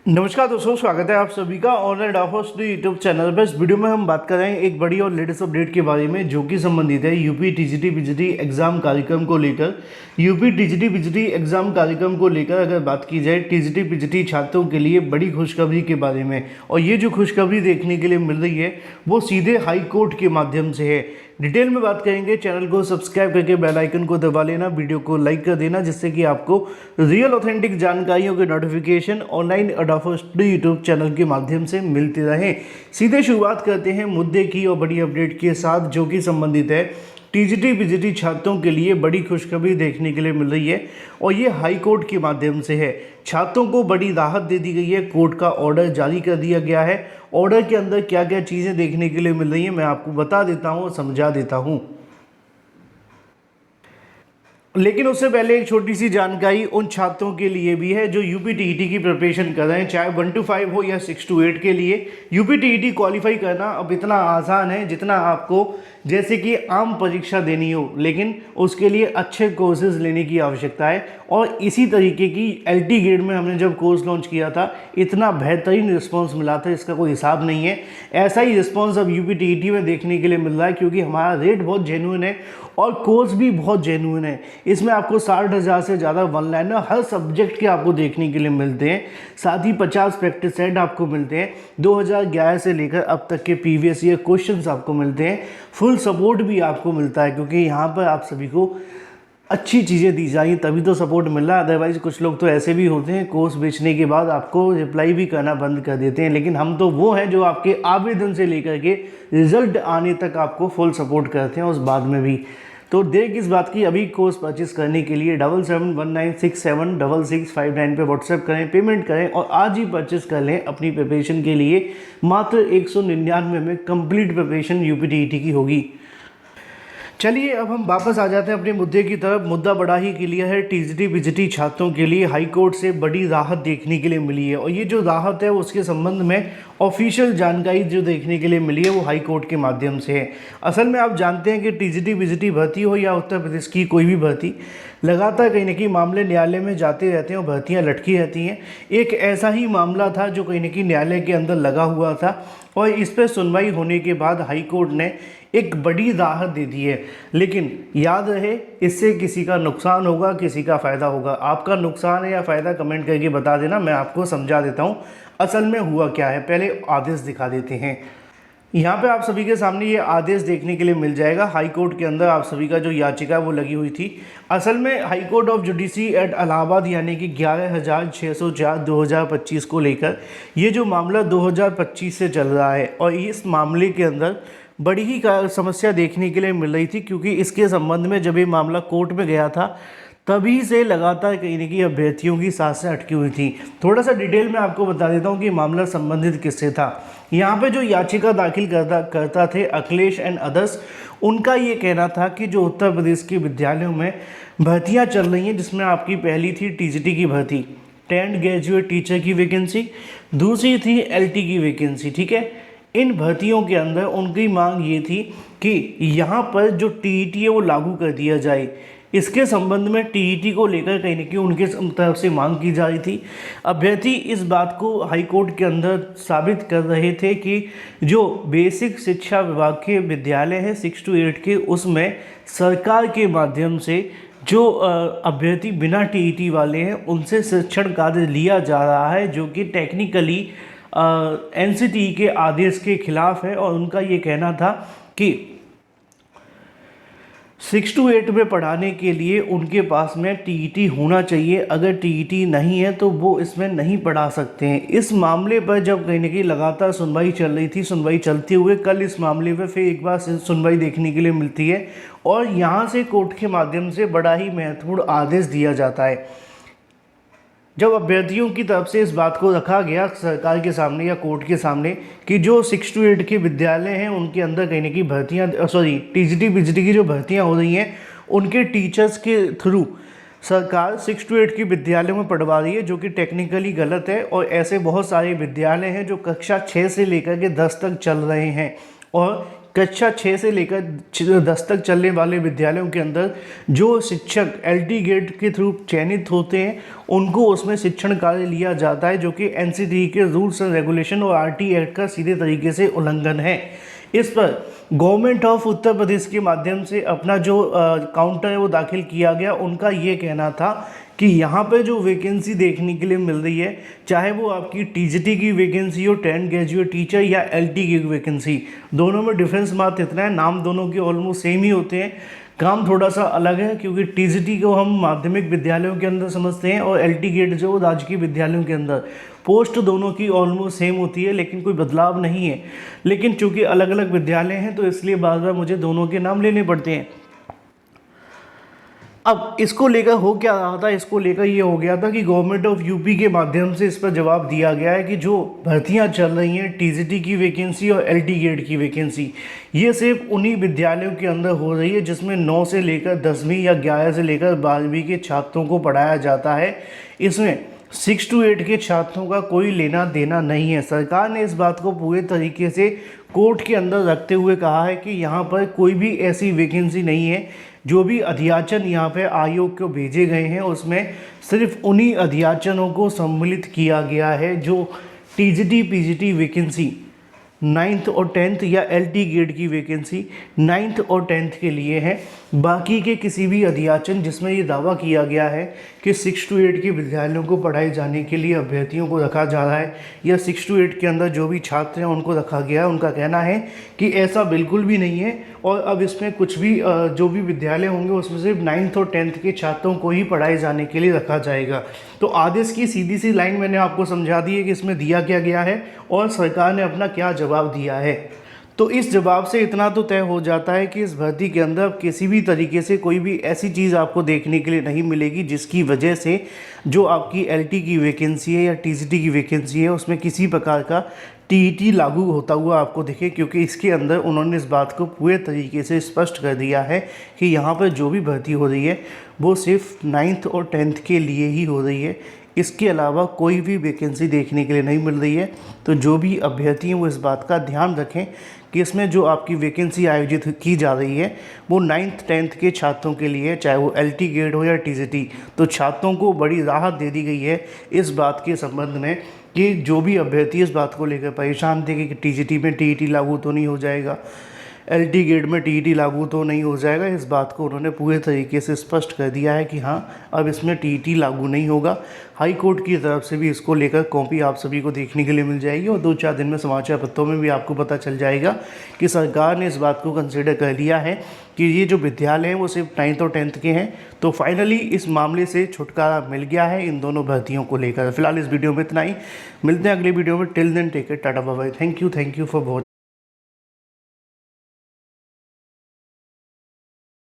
नमस्कार दोस्तों, स्वागत है आप सभी का ऑनलाइन ऑफर्स यूट्यूब चैनल पर। इस वीडियो में हम बात कर रहे हैं एक बड़ी और लेटेस्ट अपडेट के बारे में जो कि संबंधित है यूपी टीजीटी पीजीटी एग्जाम कार्यक्रम को लेकर। यूपी टीजीटी पीजीटी एग्जाम कार्यक्रम को लेकर अगर बात की जाए टीजीटी पीजीटी छात्रों के लिए बड़ी खुशखबरी के बारे में, और ये जो खुशखबरी देखने के लिए मिल रही है वो सीधे हाई कोर्ट के माध्यम से है। डिटेल में बात करेंगे। चैनल को सब्सक्राइब करके बेल आइकन को दबा लेना, वीडियो को लाइक कर देना, जिससे कि आपको रियल ऑथेंटिक जानकारियों के नोटिफिकेशन ऑनलाइन अडॉफर्स यूट्यूब चैनल के माध्यम से मिलते रहे। सीधे शुरुआत करते हैं मुद्दे की और बड़ी अपडेट के साथ जो कि संबंधित है टीजीटी पीजीटी छात्रों के लिए बड़ी खुशखबरी देखने के लिए मिल रही है, और ये हाई कोर्ट के माध्यम से है। छात्रों को बड़ी राहत दे दी गई है, कोर्ट का ऑर्डर जारी कर दिया गया है। ऑर्डर के अंदर क्या क्या चीज़ें देखने के लिए मिल रही हैं मैं आपको बता देता हूँ और समझा देता हूँ। लेकिन उससे पहले एक छोटी सी जानकारी उन छात्रों के लिए भी है जो यूपी टीईटी की प्रिपरेशन कर रहे हैं, चाहे 1 to 5 हो या 6 to 8 के लिए। यूपी टीईटी क्वालिफाई करना अब इतना आसान है जितना आपको जैसे कि आम परीक्षा देनी हो, लेकिन उसके लिए अच्छे कोर्सेज लेने की आवश्यकता है। और इसी तरीके की एलटी ग्रेड में हमने जब कोर्स लॉन्च किया था इतना बेहतरीन रिस्पांस मिला था, इसका कोई हिसाब नहीं है। ऐसा ही रिस्पांस अब यूपी टीईटी में देखने के लिए मिल रहा है, क्योंकि हमारा रेट बहुत जेन्युइन है और कोर्स भी बहुत जेन्युइन है। इसमें आपको 60,000 से ज़्यादा वन लाइनर हर सब्जेक्ट के आपको देखने के लिए मिलते हैं। साथ ही 50 प्रैक्टिस सेट आपको मिलते हैं। 2011 से लेकर अब तक के प्रीवियस ईयर क्वेश्चंस आपको मिलते हैं। फुल सपोर्ट भी आपको मिलता है, क्योंकि यहाँ पर आप सभी को अच्छी चीज़ें दी जाएंगी तभी तो सपोर्ट मिल रहा है। अदरवाइज़ कुछ लोग तो ऐसे भी होते हैं कोर्स बेचने के बाद आपको रिप्लाई भी करना बंद कर देते हैं। लेकिन हम तो वो हैं जो आपके आवेदन से लेकर के रिजल्ट आने तक आपको फुल सपोर्ट करते हैं, उस बाद में भी। तो देर किस बात की, अभी कोर्स परचेस करने के लिए 7719676659 पे व्हाट्सएप करें, पेमेंट करें और आज ही परचेस कर लें अपनी प्रिपरेशन के लिए। मात्र 199 में कंप्लीट प्रिपरेशन यूपी टीईटी की होगी। चलिए अब हम वापस आ जाते हैं अपने मुद्दे की तरफ। मुद्दा बड़ा ही क्लियर है, टीजीटी पीजीटी छात्रों के लिए हाई कोर्ट से बड़ी राहत देखने के लिए मिली है, और ये जो राहत है उसके संबंध में ऑफिशियल जानकारी जो देखने के लिए मिली है वो हाई कोर्ट के माध्यम से है। असल में आप जानते हैं कि टीजीटी पीजीटी भर्ती हो या उत्तर प्रदेश की कोई भी भर्ती, लगातार कहीं ना कहीं मामले न्यायालय में जाते रहते हैं और भर्तियाँ लटकी रहती हैं। एक ऐसा ही मामला था जो कहीं ना कहीं न्यायालय के अंदर लगा हुआ था, और इस पर सुनवाई होने के बाद हाई कोर्ट ने एक बड़ी राहत दे दी है। लेकिन याद रहे, इससे किसी का नुकसान होगा, किसी का फ़ायदा होगा। आपका नुकसान है या फ़ायदा कमेंट करके बता देना, मैं आपको समझा देता हूँ असल में हुआ क्या है। पहले आदेश दिखा देते हैं। यहाँ पे आप सभी के सामने ये आदेश देखने के लिए मिल जाएगा। हाई कोर्ट के अंदर आप सभी का जो याचिका वो लगी हुई थी। असल में high court of judiciary at Allahabad यानी कि 11,604/2025 को लेकर ये जो मामला 2025 से चल रहा है, और इस मामले के अंदर बड़ी ही समस्या देखने के लिए मिल रही थी, क्योंकि इसके संबंध में जब ये मामला कोर्ट में गया था तभी से लगातार कहीं ना कहीं अभ्यर्थियों की सांसें अटकी हुई थी। थोड़ा सा डिटेल में आपको बता देता हूँ कि मामला संबंधित किससे था। यहाँ पे जो याचिका दाखिल करता थे अखिलेश एंड अदर्स, उनका ये कहना था कि जो उत्तर प्रदेश के विद्यालयों में भर्तियाँ चल रही हैं, जिसमें आपकी पहली थी टीजीटी की भर्ती, टेंथ ग्रेजुएट टीचर की वैकेंसी, दूसरी थी एलटी की वैकेंसी, ठीक है। इन भर्तियों के अंदर उनकी मांग ये थी कि यहाँ पर जो टीईटी है वो लागू कर दिया जाए। इसके संबंध में टीईटी को लेकर कहीं ना कहीं उनके तरफ से मांग की जा रही थी। अभ्यर्थी इस बात को हाई कोर्ट के अंदर साबित कर रहे थे कि जो बेसिक शिक्षा विभाग के विद्यालय हैं 6 to 8 के, उसमें सरकार के माध्यम से जो अभ्यर्थी बिना टीईटी वाले हैं उनसे शिक्षण कार्य लिया जा रहा है, जो कि टेक्निकली एनसीटी के आदेश के खिलाफ है। और उनका ये कहना था कि 6 to 8 में पढ़ाने के लिए उनके पास में टीईटी होना चाहिए। अगर टीईटी नहीं है तो वो इसमें नहीं पढ़ा सकते हैं। इस मामले पर जब कहीं ना कहीं लगातार सुनवाई चल रही थी, सुनवाई चलते हुए कल इस मामले पर फिर एक बार सुनवाई देखने के लिए मिलती है, और यहाँ से कोर्ट के माध्यम से बड़ा ही महत्वपूर्ण आदेश दिया जाता है। जब अभ्यर्थियों की तरफ से इस बात को रखा गया सरकार के सामने या कोर्ट के सामने कि जो 6 to 8 के विद्यालय हैं उनके अंदर कहीं ना कहीं भर्तियाँ टीजीटी पीजीटी की जो भर्तियाँ हो रही हैं उनके टीचर्स के थ्रू सरकार 6 to 8 के विद्यालयों में पढ़वा रही है, जो कि टेक्निकली गलत है। और ऐसे बहुत सारे विद्यालय हैं जो कक्षा 6 से लेकर के 10 तक चल रहे हैं, और कक्षा 6 से लेकर 10 तक चलने वाले विद्यालयों के अंदर जो शिक्षक एलटी गेट के थ्रू चयनित होते हैं उनको उसमें शिक्षण कार्य लिया जाता है, जो कि एनसीटी के रूल्स एंड रेगुलेशन और आरटी एक्ट का सीधे तरीके से उल्लंघन है। इस पर गवर्नमेंट ऑफ उत्तर प्रदेश के माध्यम से अपना जो काउंटर है वो दाखिल किया गया। उनका ये कहना था कि यहाँ पे जो वैकेंसी देखने के लिए मिल रही है, चाहे वो आपकी टीजीटी की वैकेंसी हो, 10 ग्रेजुएट टीचर या एलटी की वैकेंसी, दोनों में डिफरेंस मात्र इतना है, नाम दोनों के ऑलमोस्ट सेम ही होते हैं, काम थोड़ा सा अलग है क्योंकि टीजीटी को हम माध्यमिक विद्यालयों के अंदर समझते हैं और एलटी गेट जो राजकीय विद्यालयों के अंदर, पोस्ट दोनों की ऑलमोस्ट सेम होती है, लेकिन कोई बदलाव नहीं है। लेकिन चूंकि अलग अलग विद्यालय हैं तो इसलिए बार बार मुझे दोनों के नाम लेने पड़ते हैं। अब इसको लेकर हो क्या रहा था, इसको लेकर ये हो गया था कि गवर्नमेंट ऑफ यूपी के माध्यम से इस पर जवाब दिया गया है कि जो भर्तियां चल रही हैं टीजीटी की वैकेंसी और एलटी गेट की वैकेंसी, ये सिर्फ उन्हीं विद्यालयों के अंदर हो रही है जिसमें 9 से लेकर 10वीं या 11 से लेकर 12वीं के छात्रों को पढ़ाया जाता है। इसमें 6 to 8 के छात्रों का कोई लेना देना नहीं है। सरकार ने इस बात को पूरे तरीके से कोर्ट के अंदर रखते हुए कहा है कि यहाँ पर कोई भी ऐसी वैकेंसी नहीं है। जो भी अध्याचन यहाँ पे आयोग को भेजे गए हैं उसमें सिर्फ उन्हीं अध्याचनों को सम्मिलित किया गया है जो टीजीटी पीजीटी वैकेंसी 9th और 10th या एलटी गेट की वैकेंसी 9th और 10th के लिए है। बाकी के किसी भी अध्याचन जिसमें ये दावा किया गया है कि 6 to 8 के विद्यालयों को पढ़ाए जाने के लिए अभ्यर्थियों को रखा जा रहा है या 6 to 8 के अंदर जो भी छात्र हैं उनको रखा गया है, उनका कहना है कि ऐसा बिल्कुल भी नहीं है। और अब इसमें कुछ भी जो भी विद्यालय होंगे उसमें सिर्फ 9th और 10th के छात्रों को ही पढ़ाए जाने के लिए रखा जाएगा। तो आदेश की सीधी सी लाइन मैंने आपको समझा दी है कि इसमें दिया क्या गया है और सरकार ने अपना क्या जवाब दिया है। तो इस जवाब से इतना तो तय हो जाता है कि इस भर्ती के अंदर किसी भी तरीके से कोई भी ऐसी चीज़ आपको देखने के लिए नहीं मिलेगी जिसकी वजह से जो आपकी एलटी की वैकेंसी है या टीजीटी की वैकेंसी है उसमें किसी प्रकार का टीईटी लागू होता हुआ आपको दिखे, क्योंकि इसके अंदर उन्होंने इस बात को पूरे तरीके से स्पष्ट कर दिया है कि यहाँ पर जो भी भर्ती हो रही है वो सिर्फ 9th और 10th के लिए ही हो रही है। इसके अलावा कोई भी वैकेंसी देखने के लिए नहीं मिल रही है। तो जो भी अभ्यर्थी हैं वो इस बात का ध्यान रखें कि इसमें जो आपकी वैकेंसी आयोजित की जा रही है वो 9th 10th के छात्रों के लिए है, चाहे वो एलटी गेट हो या टीजीटी। तो छात्रों को बड़ी राहत दे दी गई है इस बात के संबंध में कि जो भी अभ्यर्थी इस बात को लेकर परेशान थे कि टीजीटी में टीईटी लागू तो नहीं हो जाएगा, एलटी गेट में टीईटी लागू तो नहीं हो जाएगा, इस बात को उन्होंने पूरे तरीके से स्पष्ट कर दिया है कि हाँ अब इसमें टीईटी लागू नहीं होगा। हाई कोर्ट की तरफ से भी इसको लेकर कॉपी आप सभी को देखने के लिए मिल जाएगी और 2-4 दिन में समाचार पत्रों में भी आपको पता चल जाएगा कि सरकार ने इस बात को कंसिडर कर लिया है कि ये जो विद्यालय हैं वो सिर्फ 9th और 10th के हैं। तो फाइनली इस मामले से छुटकारा मिल गया है इन दोनों भर्तियों को लेकर। फिलहाल इस वीडियो में इतना ही, मिलते हैं अगले वीडियो में। Till then take care, tata bye bye, thank you for watching.